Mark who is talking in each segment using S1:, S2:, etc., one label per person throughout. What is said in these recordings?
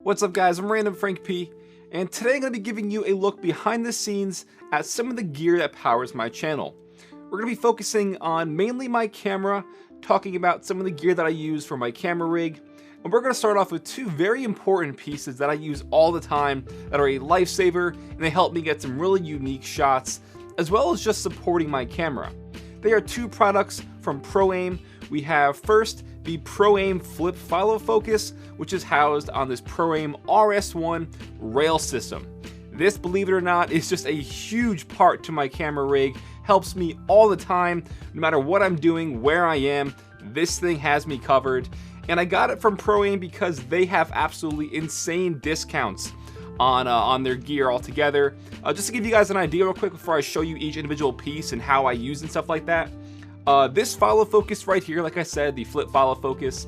S1: What's up guys, I'm randomfrankp, and today I'm going to be giving you a look behind the scenes at some of the gear that powers my channel. We're going to be focusing on mainly my camera, talking about some of the gear that I use for my camera rig, and we're going to start off with two very important pieces that I use all the time that are a lifesaver, and they help me get some really unique shots, as well as just supporting my camera. They are two products from Proaim. We have first the Proaim Flip Follow Focus, which is housed on this Proaim RS-1 rail system. This, believe it or not, is just a huge part to my camera rig. Helps me all the time, no matter what I'm doing, where I am. This thing has me covered. And I got it from Proaim because they have absolutely insane discounts on their gear altogether. Just to give you guys an idea real quick before I show you each individual piece and how I use and stuff like that. This follow focus right here, like I said, the flip follow focus.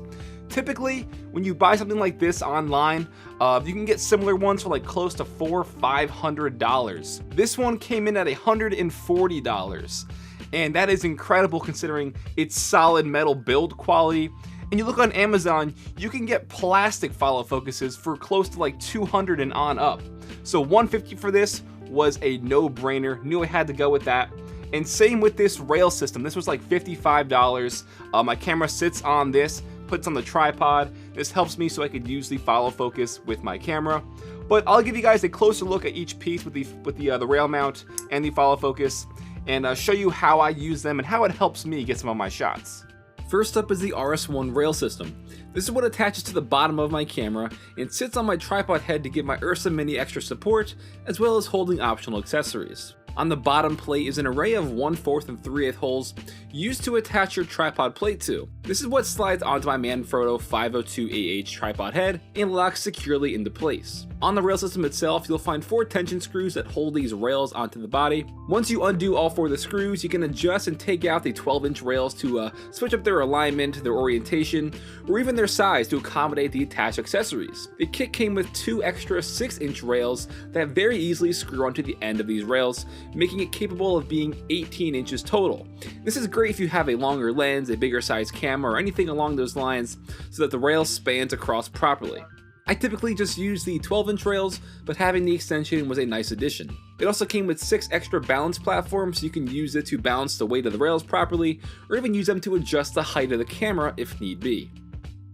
S1: Typically, when you buy something like this online, you can get similar ones for like close to $400 or $500. This one came in at $140, and that is incredible considering its solid metal build quality. And you look on Amazon, you can get plastic follow focuses for close to like $200 and on up. So $150 for this was a no-brainer. Knew I had to go with that. And same with this rail system. This was like $55. My camera sits on this, puts on the tripod. This helps me so I could use the follow focus with my camera. But I'll give you guys a closer look at each piece with the rail mount and the follow focus, and show you how I use them and how it helps me get some of my shots. First up is the RS-1 rail system. This is what attaches to the bottom of my camera and sits on my tripod head to give my Ursa Mini extra support, as well as holding optional accessories. On the bottom plate is an array of 1/4 and 3/8 holes used to attach your tripod plate to. This is what slides onto my Manfrotto 502AH tripod head and locks securely into place. On the rail system itself, you'll find 4 tension screws that hold these rails onto the body. Once you undo all 4 of the screws, you can adjust and take out the 12-inch rails to switch up their alignment, their orientation, or even their size to accommodate the attached accessories. The kit came with 2 extra 6-inch rails that very easily screw onto the end of these rails, making it capable of being 18 inches total. This is great if you have a longer lens, a bigger size camera, or anything along those lines, so that the rail spans across properly. I typically just use the 12-inch rails, but having the extension was a nice addition. It also came with 6 extra balance platforms, so you can use it to balance the weight of the rails properly, or even use them to adjust the height of the camera if need be.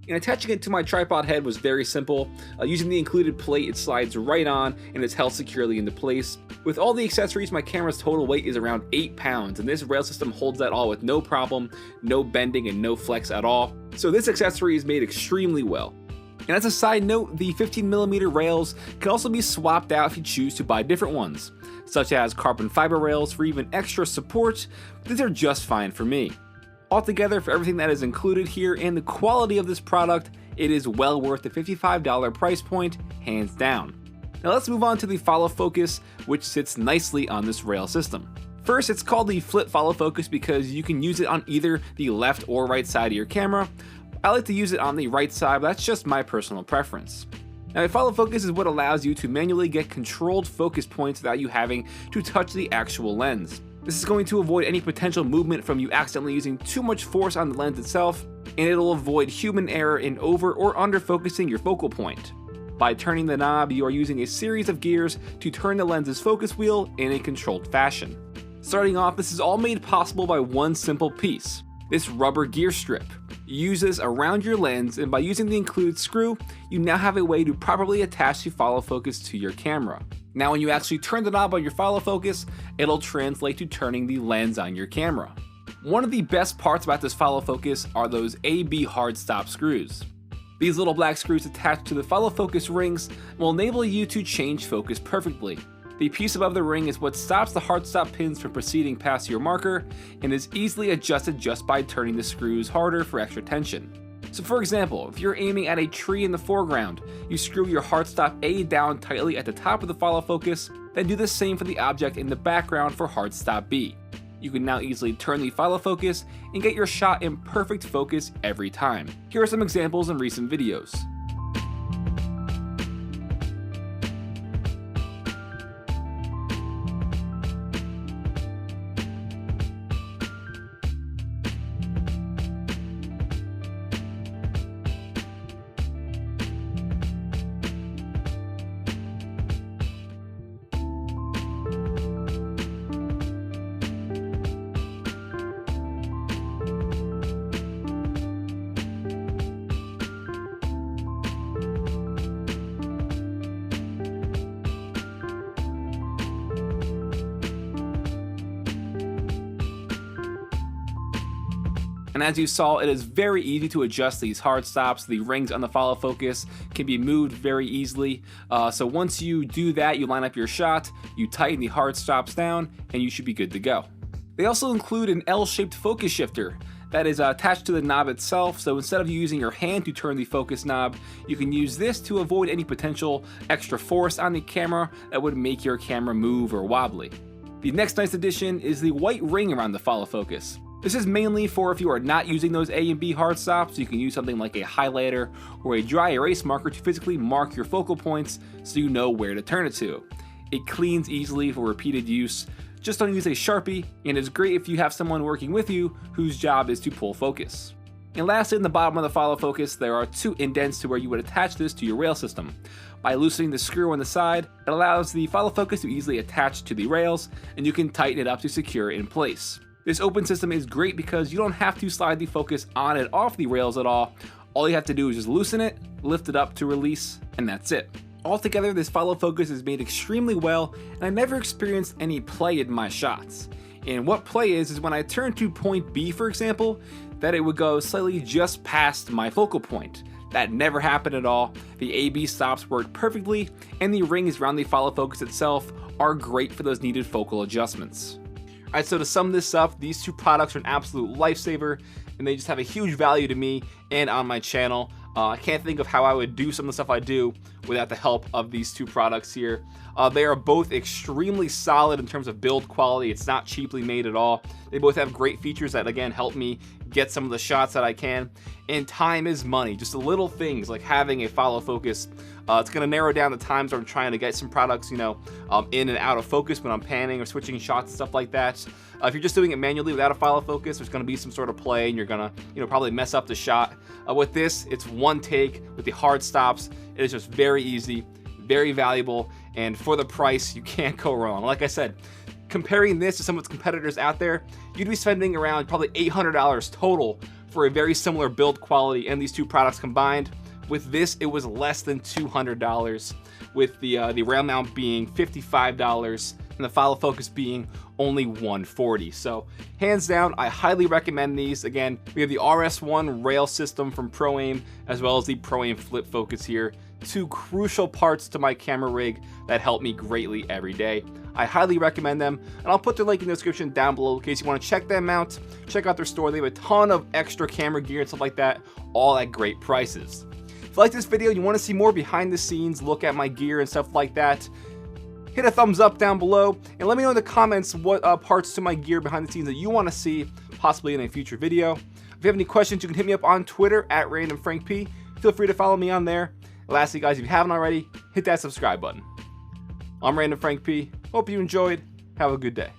S1: And attaching it to my tripod head was very simple. Using the included plate, it slides right on and is held securely into place. With all the accessories, my camera's total weight is around 8 pounds, and this rail system holds that all with no problem, no bending, and no flex at all. So this accessory is made extremely well. And as a side note, the 15mm rails can also be swapped out if you choose to buy different ones, such as carbon fiber rails for even extra support. These are just fine for me. Altogether, for everything that is included here and the quality of this product, it is well worth the $55 price point, hands down. Now let's move on to the follow focus, which sits nicely on this rail system. First, it's called the Flip Follow Focus because you can use it on either the left or right side of your camera. I like to use it on the right side, but that's just my personal preference. Now, a follow focus is what allows you to manually get controlled focus points without you having to touch the actual lens. This is going to avoid any potential movement from you accidentally using too much force on the lens itself, and it'll avoid human error in over or under focusing your focal point. By turning the knob, you are using a series of gears to turn the lens's focus wheel in a controlled fashion. Starting off, this is all made possible by one simple piece, this rubber gear strip. You use this around your lens, and by using the included screw, you now have a way to properly attach the follow focus to your camera. Now when you actually turn the knob on your follow focus, it'll translate to turning the lens on your camera. One of the best parts about this follow focus are those AB hard stop screws. These little black screws attached to the follow focus rings will enable you to change focus perfectly. The piece above the ring is what stops the hard stop pins from proceeding past your marker and is easily adjusted just by turning the screws harder for extra tension. So for example, if you're aiming at a tree in the foreground, you screw your hard stop A down tightly at the top of the follow focus, then do the same for the object in the background for hard stop B. You can now easily turn the follow focus and get your shot in perfect focus every time. Here are some examples in recent videos. And as you saw, it is very easy to adjust these hard stops. The rings on the follow focus can be moved very easily. So once you do that, you line up your shot, you tighten the hard stops down, and you should be good to go. They also include an L-shaped focus shifter that is attached to the knob itself, so instead of using your hand to turn the focus knob, you can use this to avoid any potential extra force on the camera that would make your camera move or wobbly. The next nice addition is the white ring around the follow focus. This is mainly for if you are not using those A and B hard stops. You can use something like a highlighter or a dry erase marker to physically mark your focal points so you know where to turn it to. It cleans easily for repeated use. Just don't use a Sharpie, and it's great if you have someone working with you whose job is to pull focus. And lastly, in the bottom of the follow focus, there are 2 indents to where you would attach this to your rail system. By loosening the screw on the side, it allows the follow focus to easily attach to the rails, and you can tighten it up to secure it in place. This open system is great because you don't have to slide the focus on and off the rails at all. All you have to do is just loosen it, lift it up to release, and that's it. Altogether, this follow focus is made extremely well, and I never experienced any play in my shots. And what play is when I turn to point B, for example, that it would go slightly just past my focal point. That never happened at all. The A-B stops worked perfectly, and the rings around the follow focus itself are great for those needed focal adjustments. Alright, so to sum this up, these 2 products are an absolute lifesaver, and they just have a huge value to me and on my channel. I can't think of how I would do some of the stuff I do without the help of these 2 products here. They are both extremely solid in terms of build quality. It's not cheaply made at all. They both have great features that, again, help me get some of the shots that I can. And time is money. Just the little things like having a follow focus. It's going to narrow down the times where I'm trying to get some products, in and out of focus when I'm panning or switching shots and stuff like that. If you're just doing it manually without a follow focus, there's going to be some sort of play and you're going to, probably mess up the shot. With this, it's one take with the hard stops. It is just very easy, very valuable, and for the price, you can't go wrong. Like I said, comparing this to some of its competitors out there, you'd be spending around probably $800 total for a very similar build quality and these 2 products combined. With this, it was less than $200, with the rail mount being $55 and the follow focus being only $140. So hands down, I highly recommend these. Again, we have the RS-1 rail system from Proaim, as well as the Proaim flip focus here. 2 crucial parts to my camera rig that help me greatly every day. I highly recommend them, and I'll put their link in the description down below in case you want to check them out. Check out their store. They have a ton of extra camera gear and stuff like that, all at great prices. If you like this video and you want to see more behind the scenes, look at my gear and stuff like that, hit a thumbs up down below, and let me know in the comments what parts to my gear behind the scenes that you want to see, possibly in a future video. If you have any questions, you can hit me up on Twitter at randomfrankp. Feel free to follow me on there. And lastly, guys, if you haven't already, hit that subscribe button. I'm Random Frank P. Hope you enjoyed. Have a good day.